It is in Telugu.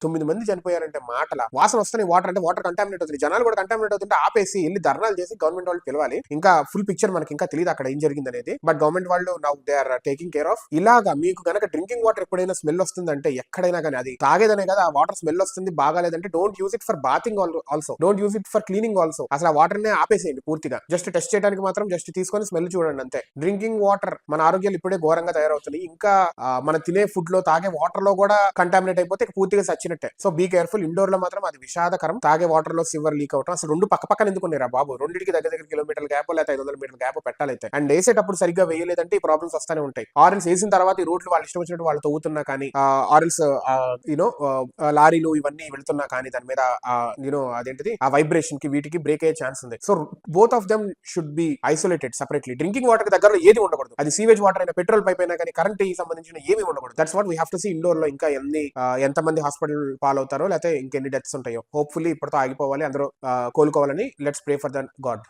9 మంది చనిపోయారంటే మాటల వాసన వస్తున్నాయి. వాటర్ అంటే వాటర్ కంటామినేట్ అవుతుంది, జనాలు కూడా కంటామినేట్ అవుతుంటే ఆపేసి వెళ్ళి ధర్నాలు చేసి గవర్నమెంట్ వాళ్ళు పిలవాలి. ఇంకా ఫుల్ పిక్చర్ మనకి ఇంకా తెలియదు అక్కడ ఏం జరిగింది అనేది. బట్ గవర్నమెంట్ వాళ్ళు now they are taking care of. ఇలాగా మీకు గనక డ్రింకింగ్ వాటర్ ఎప్పుడైనా స్మెల్ వస్తుందంటే ఎక్కడైనా కానీ, అది తాగేదనే కదా, ఆ వాటర్ స్మెల్ వస్తుంది బాగాలేదంటే don't use it for bathing also, don't use it for cleaning also. అసలు ఆ వాటర్ నే ఆపేసేయండి పూర్తిగా. జస్ట్ టెస్ట్ చేయడానికి మాత్రం జస్ట్ తీసుకొని స్మెల్ చూడండి అంతే. డ్రింకింగ్ వాటర్ మన ఆరోగ్యాలు ఇప్పుడే ఘోరంగా తయారవుతున్నాయి. ఇంకా మన తినే ఫుడ్ లో తాగే వాటర్ లో కూడా కంటామినేట్ అయిపోతే పూర్తిగా సచ్చినట్టే. So be careful. ఇండోర్ లో మాత్రం అది విషాదకరం. తాగే వాటర్ లో సివర్ లీక్ అవటం. అసలు రెండు పక్క పక్కన ఎందుకు ఉన్నారా బాబు? రెండింటికి దగ్గర కిలోమీటర్ల గ్యాప్ లేకపోతే 500 మీటర్ల గ్యాప్ పెట్టాలైతే. అండ్ వేసేటప్పుడు సరిగ్గా వేయలేదంటే ఈ ప్రాబ్లమ్స్ వస్తానే ఉంటాయి. ఆరెల్స్ వేసిన తర్వాత ఈ రోడ్లు వాళ్ళు ఇష్టం వచ్చినట్టు వాళ్ళు తవ్వుతున్నా కానీ, ఆరెల్స్ యూనో లారీలు ఇవన్నీ వెళ్తున్నా కానీ దాని మీద యూనో అదేంటిది ఆ వైబ్రేషన్ కి వీటికి బ్రేక్ అయ్యే ఛాన్స్ ఉంది. So both of them should be isolated separately. Drinking water కి దగ్గరలో ఏది ఉండకూడదు. అది సీవేజ్ వాటర్ అయినా, పెట్రోల్ పైప్ అయినా కానీ, కరెంట్ కి సంబంధించిన ఏమి ఉండకూడదు. That's what we have to see. Indoor లో ఇంకా ఎంతమంది హాస్పిటల్ పాలవుతారో లేకపోతే ఇంకెన్ని డెత్స్ ఉంటాయో. హోప్ఫుల్లీ ఇప్పటితో ఆగిపోవాలి, అందరూ కోలుకోవాలని. Let's pray for the God.